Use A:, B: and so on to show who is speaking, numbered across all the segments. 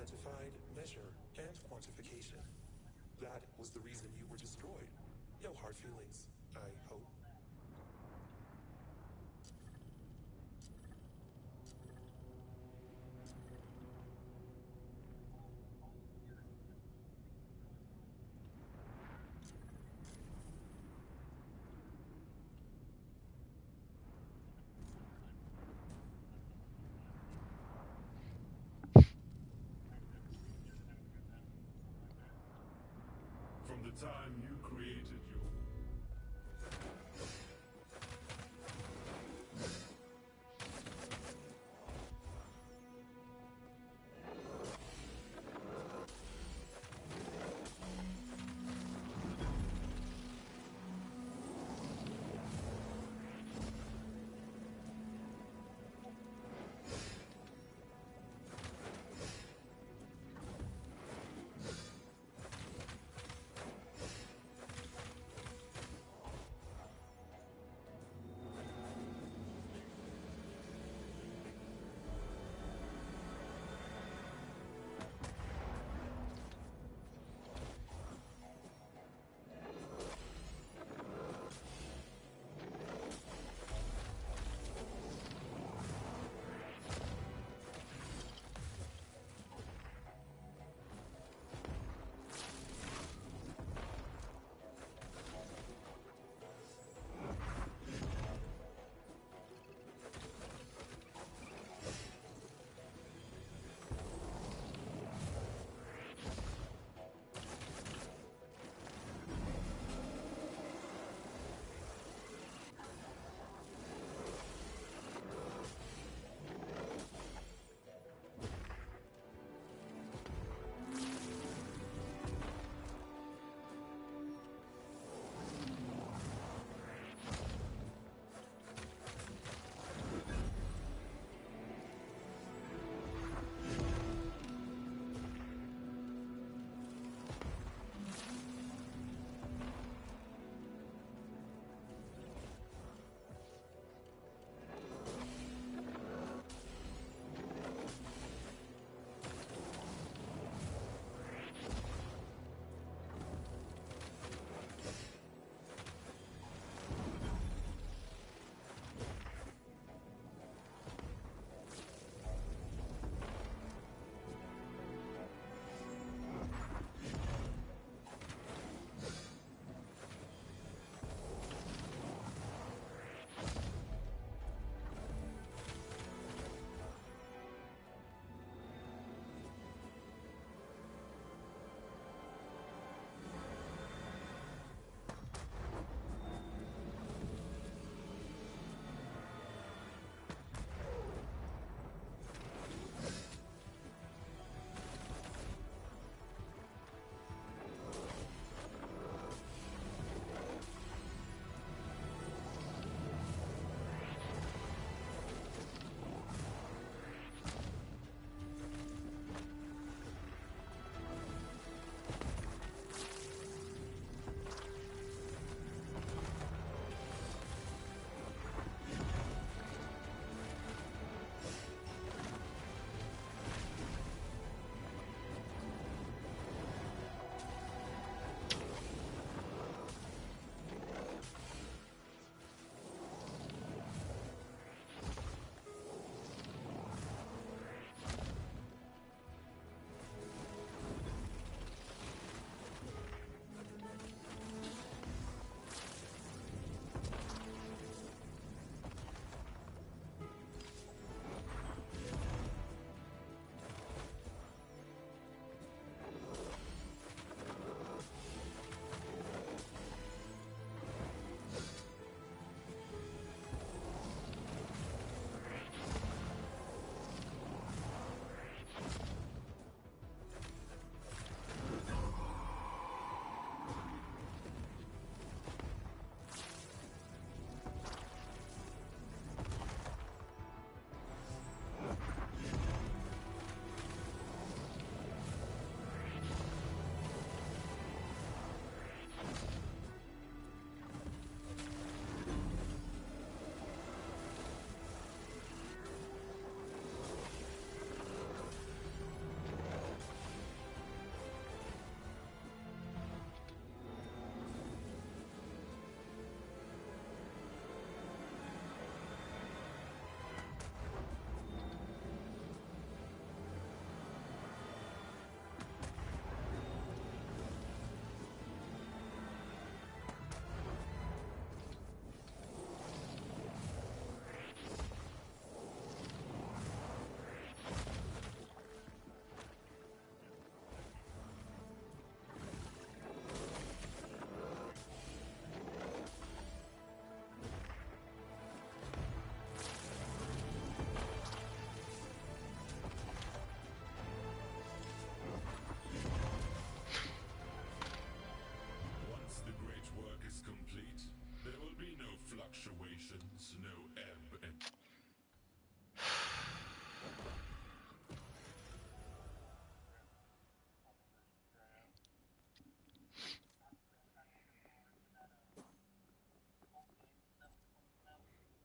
A: identified, measure, and quantification. That was the reason you were destroyed. No hard feelings, I hope.
B: From the time you created your...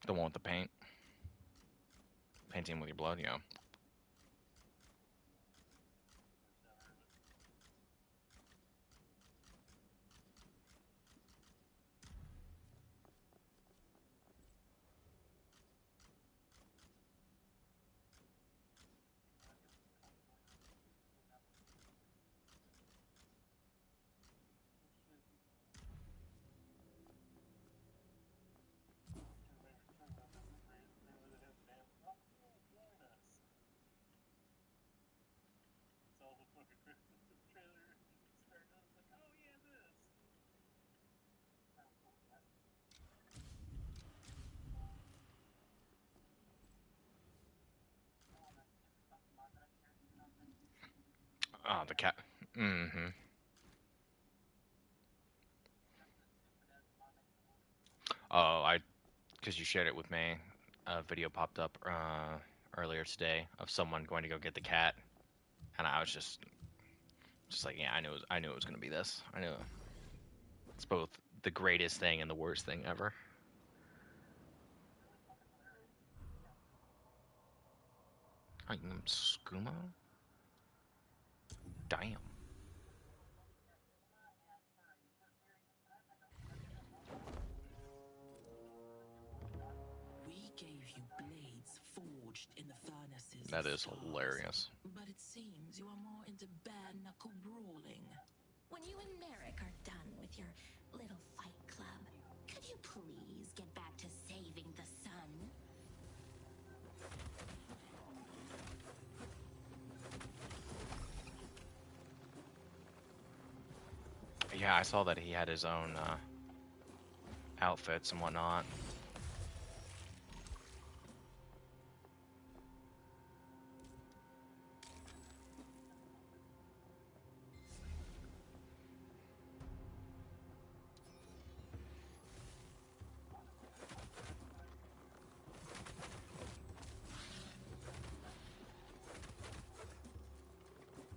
C: The one with the paint. Painting with your blood, yeah. Oh, the cat. Mm-hmm. Oh, because you shared it with me. A video popped up earlier today of someone going to go get the cat, and I was just like, yeah, I knew it was gonna be this. I knew it's both the greatest thing and the worst thing ever. Skooma? Damn.
D: We gave you blades forged in the furnaces.
C: That
D: of
C: is
D: stars,
C: hilarious.
D: But it seems you are more into bare-knuckle brawling.
E: When you and Merrick are done with your little fight club, could you please get back to saving the sun?
C: Yeah, I saw that he had his own outfits and whatnot.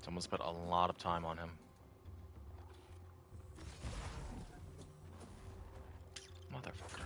C: Someone spent a lot of time on him. Motherfucker.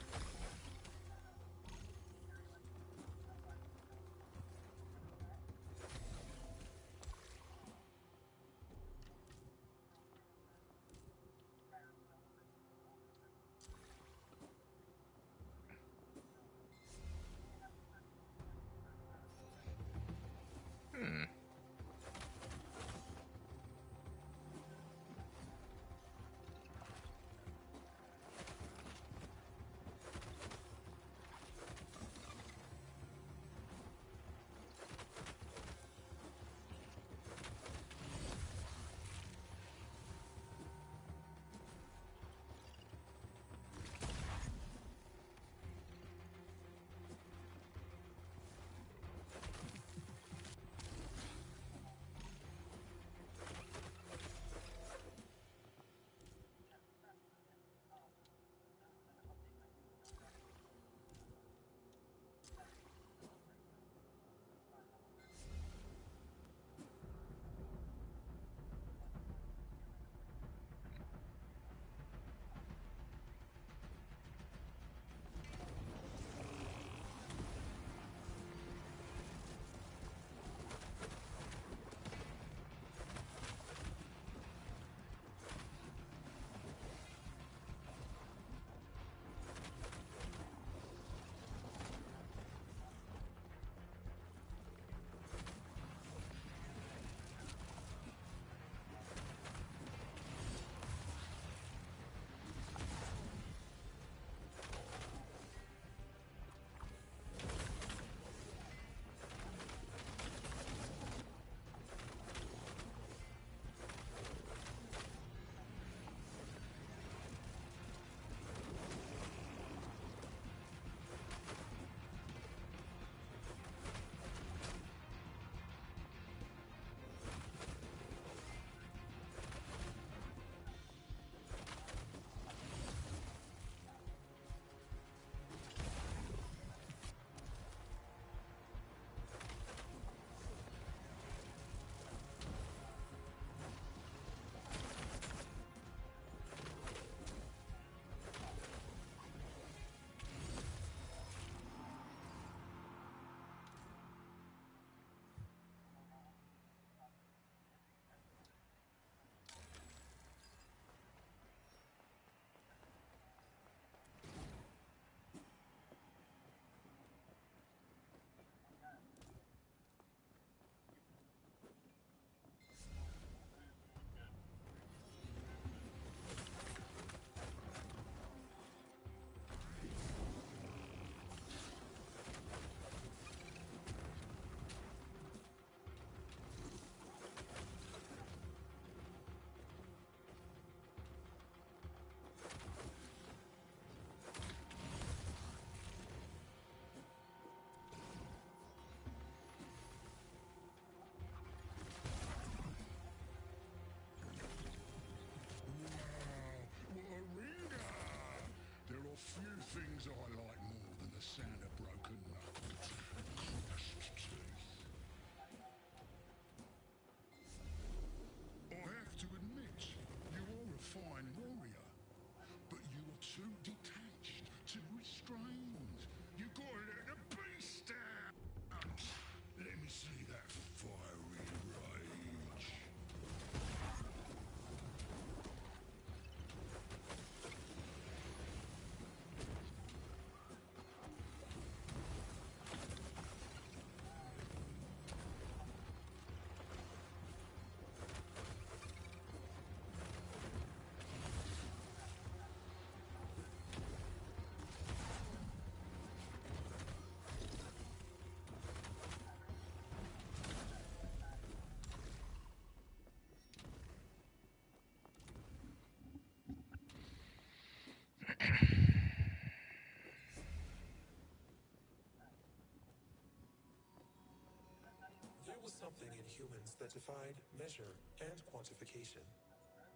A: something in humans that defied measure and quantification.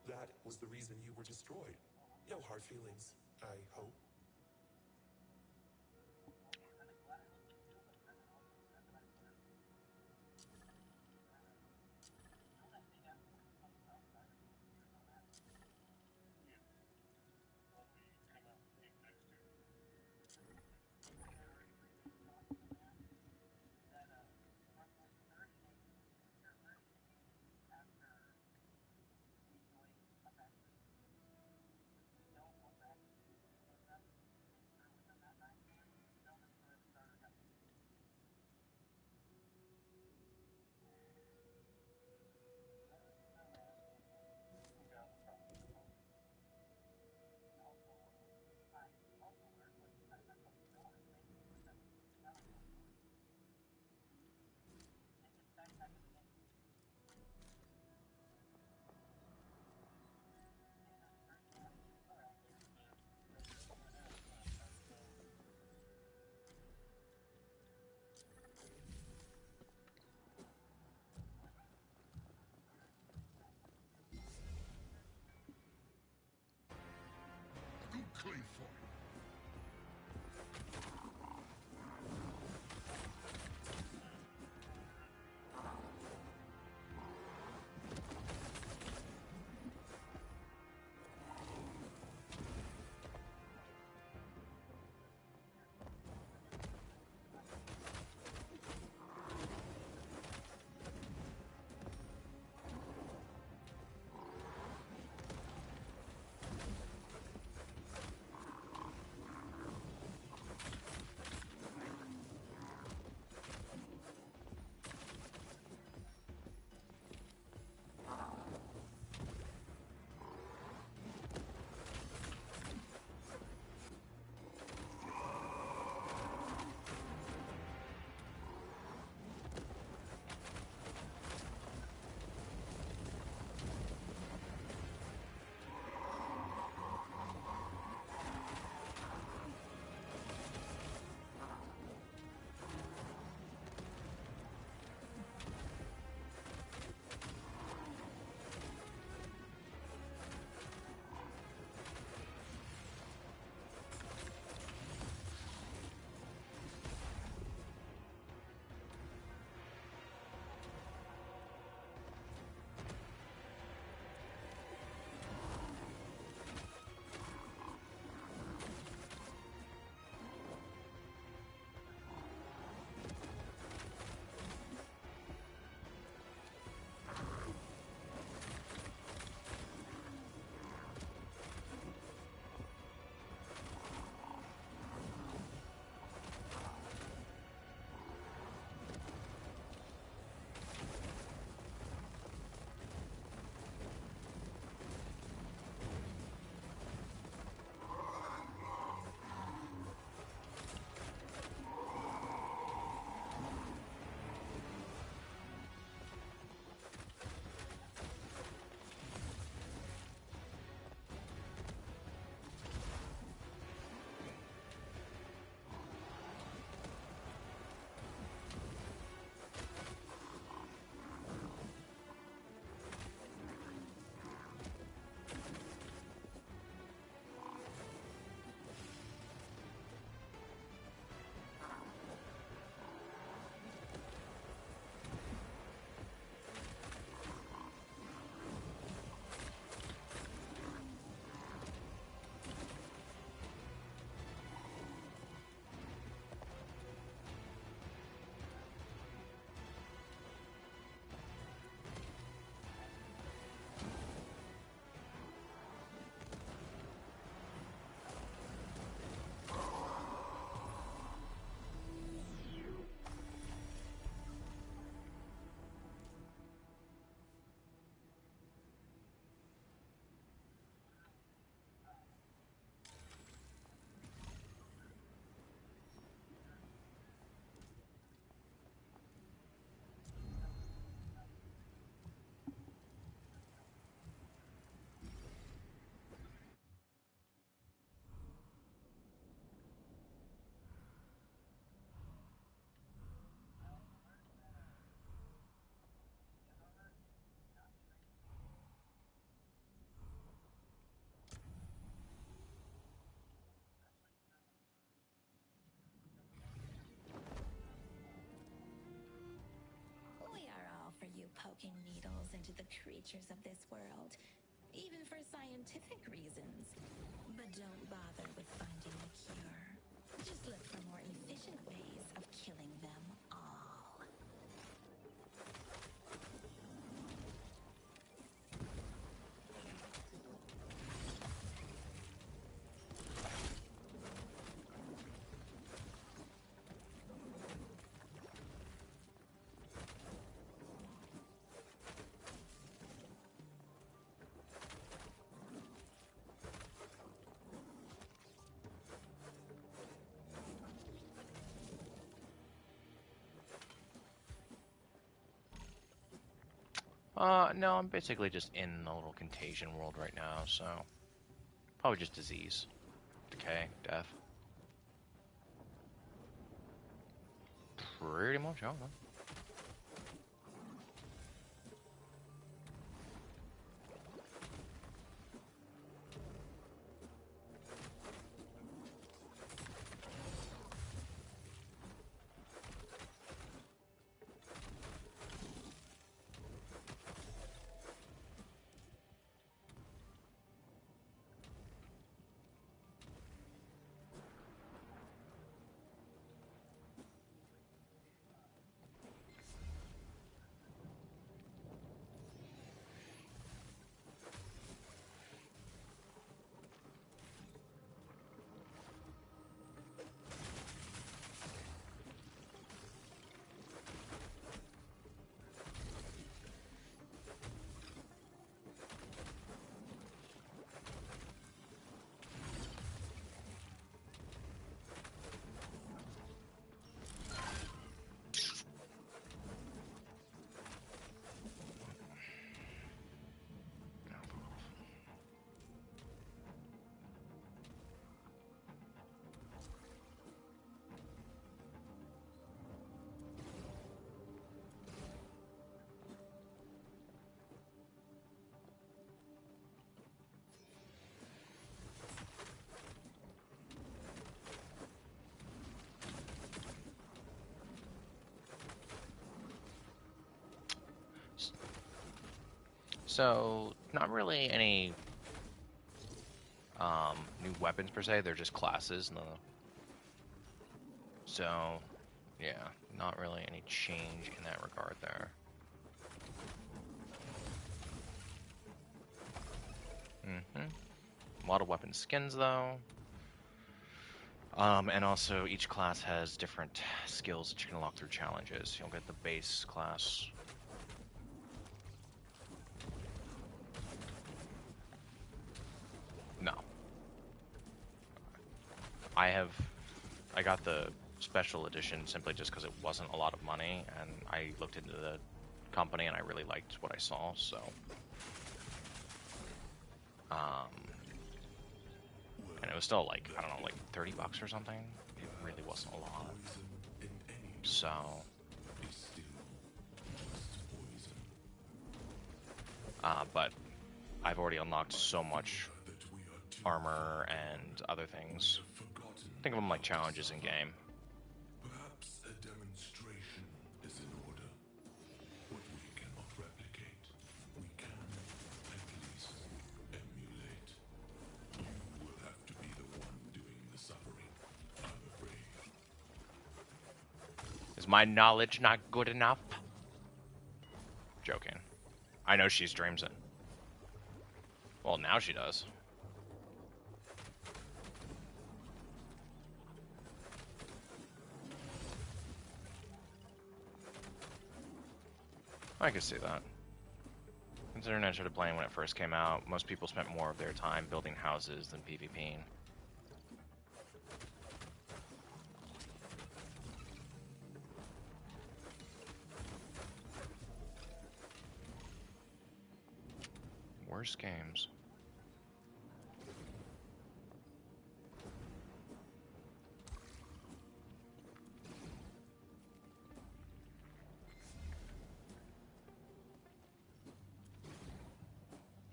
A: That was the reason you were destroyed. No hard feelings, I hope.
E: to the creatures of this world, even for scientific reasons. But don't bother with finding a cure. Just look for more efficient ways of killing them all.
C: No, I'm basically just in the little contagion world right now, so probably just disease, decay, death. Pretty much, I don't know. So, not really any new weapons per se, they're just classes. So, yeah, not really any change in that regard there. A lot of weapon skins though. And also each class has different skills that you can unlock through challenges. You'll get the base class. No. I got the special edition simply just because it wasn't a lot of money, and I looked into the company and I really liked what I saw, so. And it was still like, I don't know, like $30 or something. It really wasn't a lot. So. But I've already unlocked so much armor and other things. Think of them like challenges in game.
B: Perhaps a demonstration is in order. What we cannot replicate, we can at least emulate. You will have to be the one doing the suffering, I'm afraid.
C: Is my knowledge not good enough? Joking. I know she streams it. Well, now she does. I could see that. Considering I started playing when it first came out, most people spent more of their time building houses than PvPing. Worst games.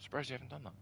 C: Surprised you haven't done that.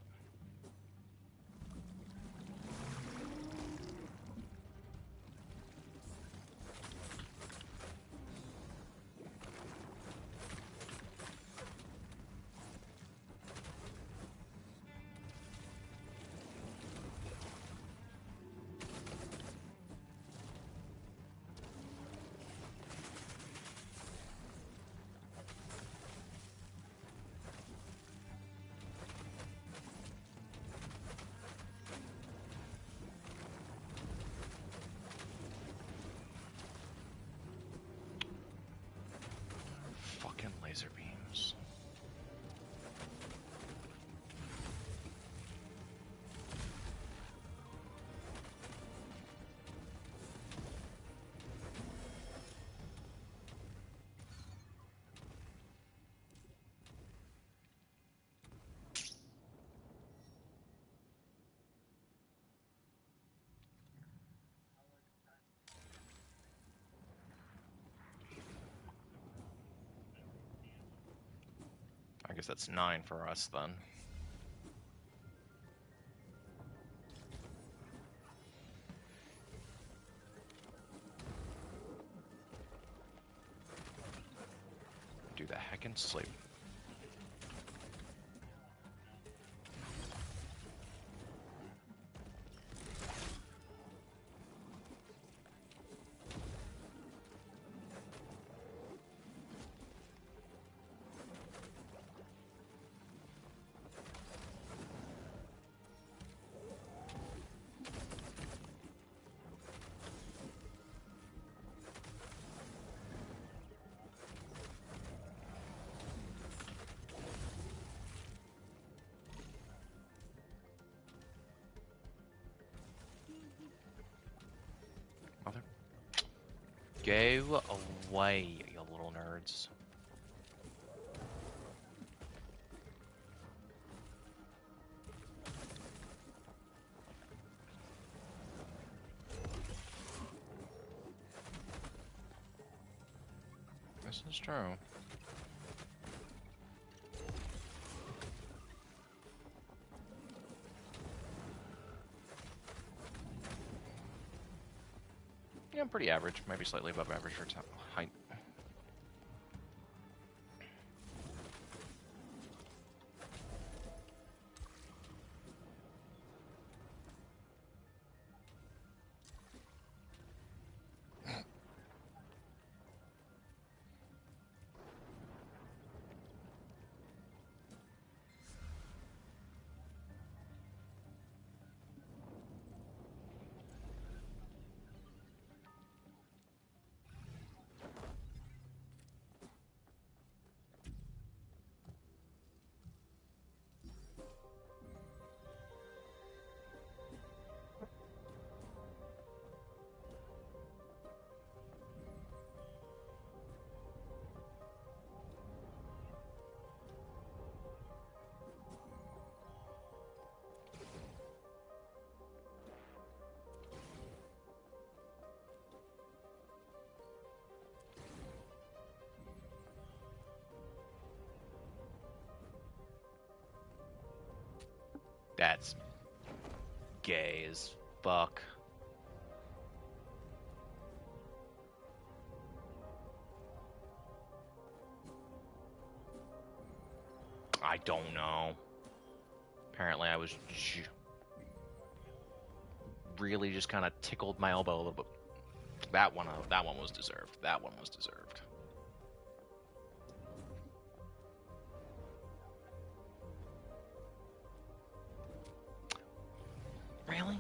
C: Fucking laser beams. I guess that's 9 for us then. Do the heckin' sleep. Mother. Go away, you little nerds. This is true. Yeah, I'm pretty average, maybe slightly above average for height. That's gay as fuck. I don't know. Apparently I was really just kind of tickled my elbow a little bit. That one was deserved. That one was deserved. Really?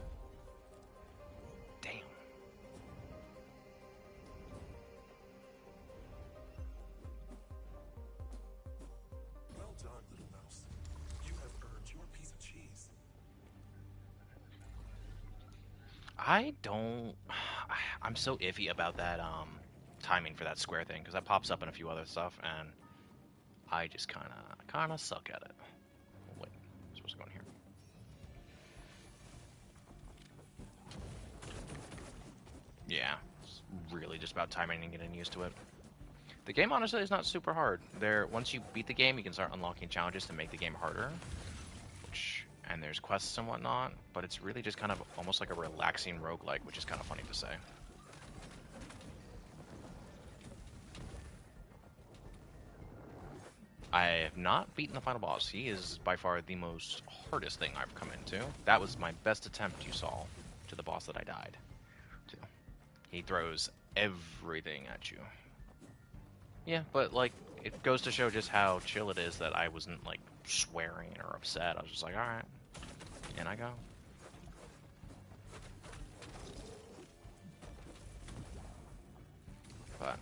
C: Damn.
A: Well done, little mouse. You have earned your piece of cheese.
C: I'm so iffy about that timing for that square thing because that pops up in a few other stuff and I just kind of suck at it. Wait, I'm supposed to go in here. Yeah, it's really just about timing and getting used to it. The game honestly is not super hard. Once you beat the game, you can start unlocking challenges to make the game harder, and there's quests and whatnot, but it's really just kind of almost like a relaxing roguelike, which is kind of funny to say. I have not beaten the final boss. He is by far the most hardest thing I've come into. That was my best attempt you saw to the boss that I died to. He throws everything at you. Yeah, but like, it goes to show just how chill it is that I wasn't like swearing or upset. I was just like, alright. In I go. But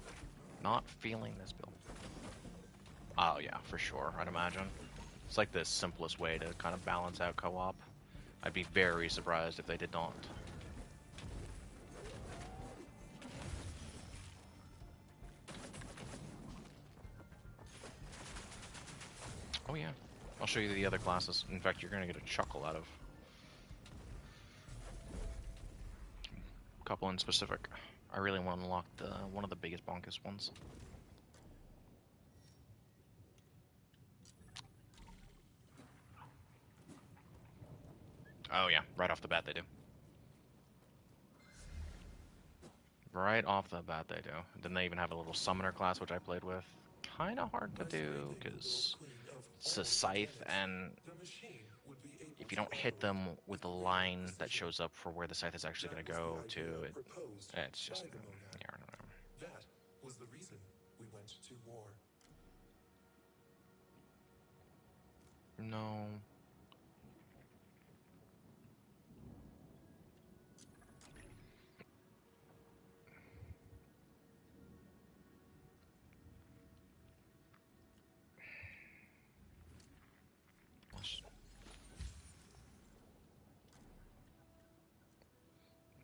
C: not feeling this build. Oh yeah, for sure, I'd imagine. It's like the simplest way to kind of balance out co-op. I'd be very surprised if they did not. Oh yeah, I'll show you the other classes. In fact, you're gonna get a chuckle out of a couple in specific. I really want to unlock one of the biggest bonkest ones. Oh yeah, right off the bat they do. Right off the bat they do. Then they even have a little summoner class, which I played with. Kinda hard to do, because it's a scythe, and if you don't hit them with the line that shows up for where the scythe is actually going to go to, it's just, yeah, I don't know.
A: That was the reason we went to war.
C: No.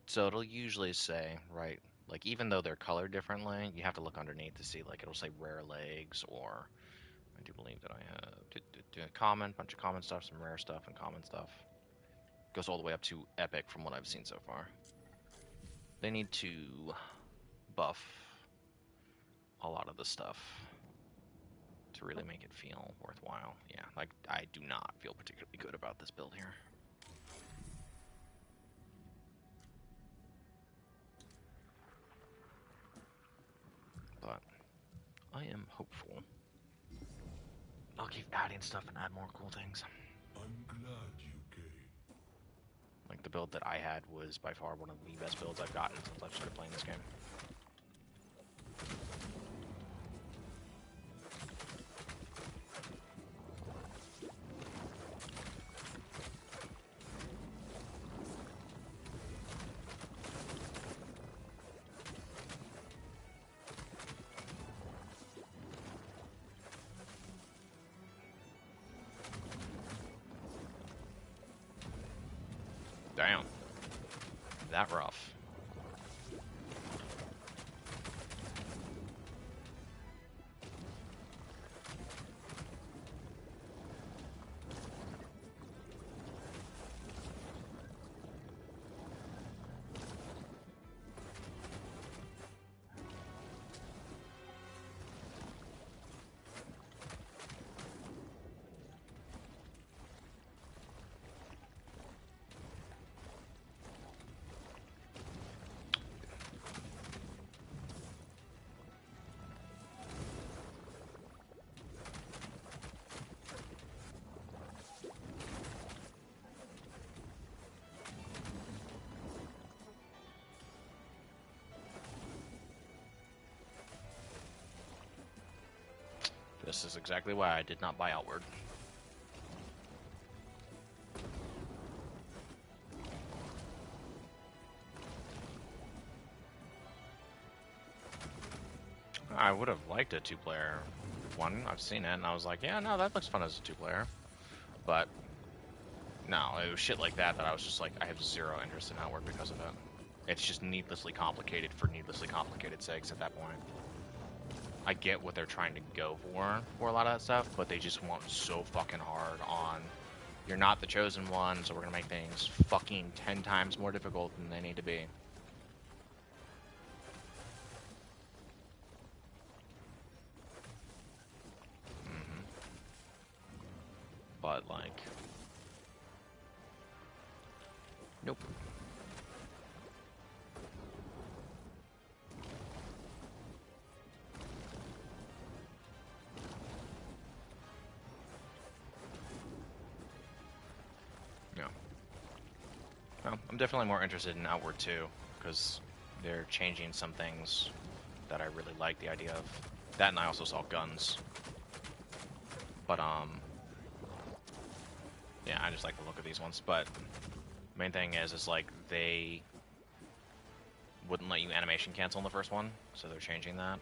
C: So it'll usually say, right, like even though they're colored differently, you have to look underneath to see, like it'll say rare legs, or I do believe that I have common, bunch of common stuff, some rare stuff, and common stuff. Goes all the way up to epic from what I've seen so far. They need to buff a lot of the stuff to really make it feel worthwhile. Yeah, like I do not feel particularly good about this build here. But I am hopeful. I'll keep adding stuff and add more cool things.
B: I'm glad you came.
C: Like the build that I had was by far one of the best builds I've gotten since I've started playing this game. Damn. That rough. This is exactly why I did not buy Outward. I would have liked a two-player one. I've seen it, and I was like, yeah, no, that looks fun as a two-player. But, no, it was shit like that that I was just like, I have zero interest in Outward because of it. It's just needlessly complicated for needlessly complicated sakes at that point. I get what they're trying to go for a lot of that stuff, but they just want so fucking hard on, you're not the chosen one, so we're gonna make things fucking 10 times more difficult than they need to be. But, like, nope. Well, I'm definitely more interested in Outward 2, because they're changing some things that I really like the idea of. That, and I also saw guns. But, yeah, I just like the look of these ones. But, main thing is like, they wouldn't let you animation cancel in the first one, so they're changing that.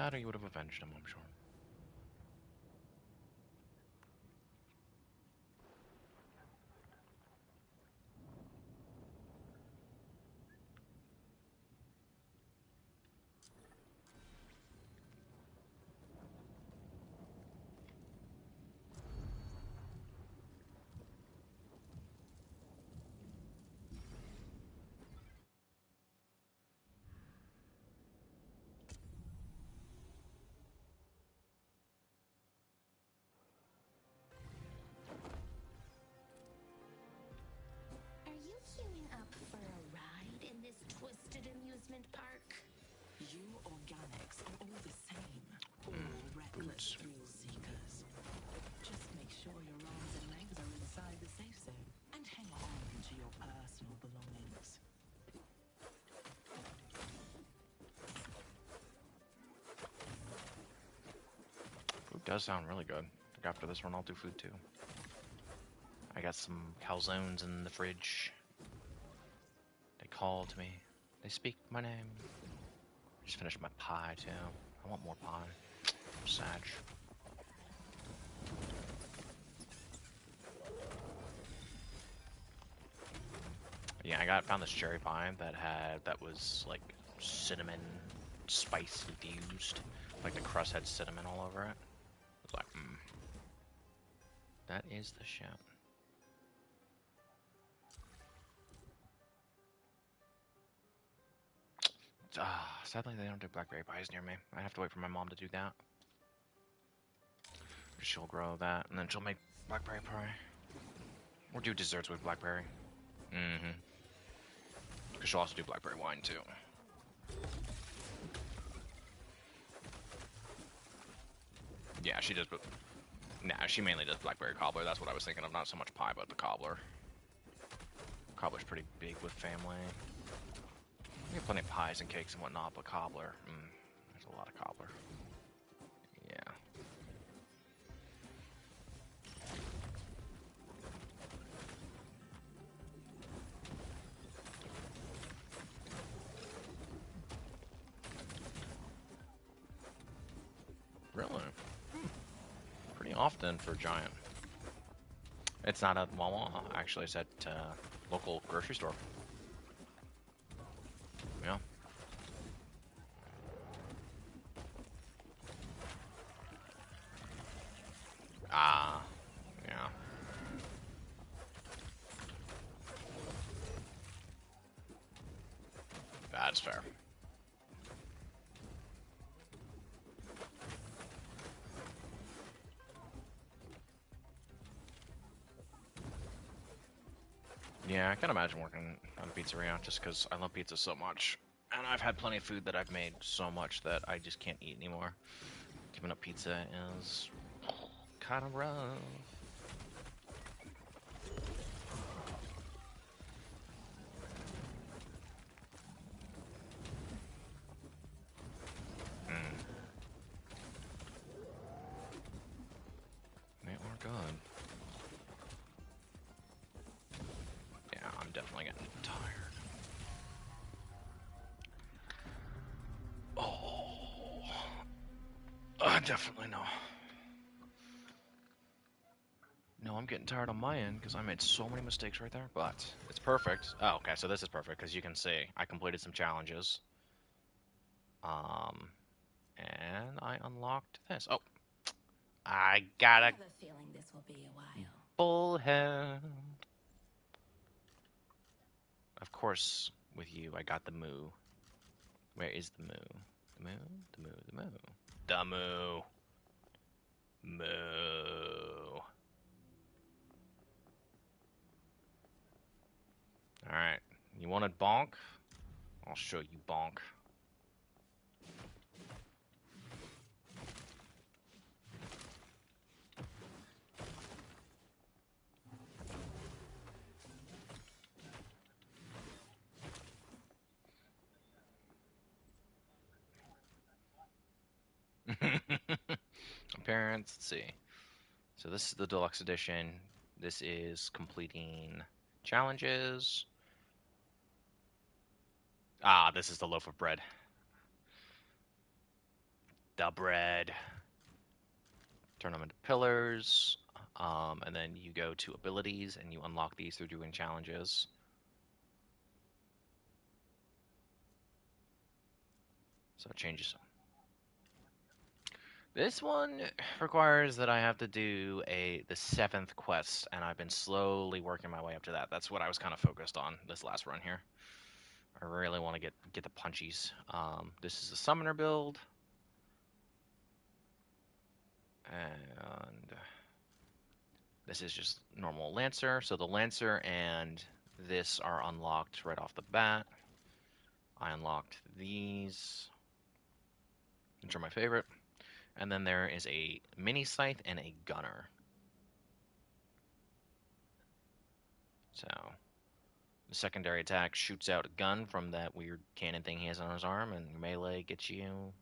C: That or you would have avenged him, I'm sure.
E: Are you queuing up for a ride in this twisted amusement park?
D: You organics are all the same. All reckless thrill seekers. Just make sure your arms and legs are inside the safe zone and hang on to your personal belongings.
C: Food does sound really good. Like after this one, I'll do food too. I got some calzones in the fridge. They call to me. They speak my name. Just finished my pie too. I want more pie. Sag. Yeah, found this cherry pie that was like cinnamon spice infused. Like the crust had cinnamon all over it. I was like, that is the shit. Sadly, they don't do blackberry pies near me. I have to wait for my mom to do that. She'll grow that, and then she'll make blackberry pie. Or do desserts with blackberry. Because she'll also do blackberry wine, too. Yeah, she does, but... Nah, she mainly does blackberry cobbler. That's what I was thinking of. Not so much pie, but the cobbler. Cobbler's pretty big with family. We have plenty of pies and cakes and whatnot, but cobbler, there's a lot of cobbler. Yeah. Really? Pretty often for Giant. It's not at Walmart, actually. It's at local grocery store. Yeah. Yeah. That's fair. Yeah, I can imagine working at a pizzeria just because I love pizza so much. And I've had plenty of food that I've made so much that I just can't eat anymore. Giving up pizza is kind of rough. They are good. Yeah, I'm definitely getting tired. Oh, I definitely know. No, I'm getting tired on my end because I made so many mistakes right there, but it's perfect. Oh, okay, so this is perfect because you can see I completed some challenges. And I unlocked this. Oh, I gotta
E: I have a feeling this will be a while.
C: bullhead. Of course, with you, I got the moo. Where is the moo? The moo? The moo? The moo? The moo. Moo. Alright. You wanted bonk? I'll show you bonk. Appearance, let's see. So this is the deluxe edition. This is completing challenges. Ah, this is the loaf of bread. the bread. Turn them into pillars, and then you go to abilities, and you unlock these through doing challenges. So it changes. This one requires that I have to do the 7th quest, and I've been slowly working my way up to that. That's what I was kind of focused on this last run here. I really want to get the punchies. This is a summoner build, and this is just normal Lancer. So the Lancer and this are unlocked right off the bat. I unlocked these, which are my favorite. And then there is a mini scythe and a gunner. So the secondary attack shoots out a gun from that weird cannon thing he has on his arm, and melee gets you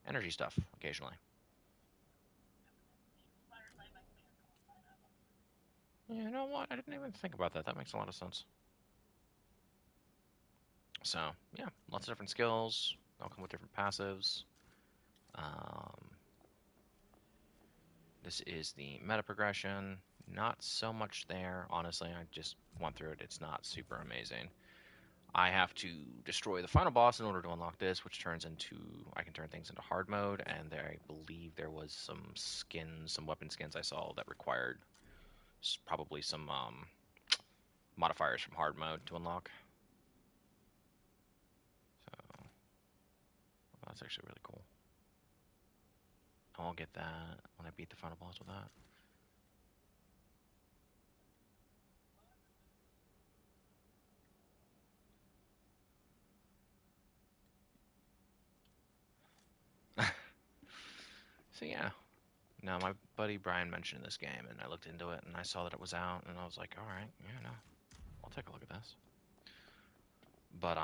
C: energy stuff occasionally. You know what? I didn't even think about that. That makes a lot of sense. So, yeah, lots of different skills. They'll come with different passives. This is the meta progression. Not so much there, honestly. I just went through it. It's not super amazing. I have to destroy the final boss in order to unlock this, which turns into, I can turn things into hard mode, and I believe there was some skins, some weapon skins I saw that required probably some modifiers from hard mode to unlock. So, well, that's actually really cool. I'll get that when I beat the final boss with that. So yeah, no, my buddy Brian mentioned this game, and I looked into it, and I saw that it was out, and I was like, all right, yeah, no, I'll take a look at this. But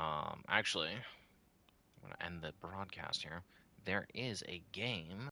C: actually, I'm gonna end the broadcast here. There is a game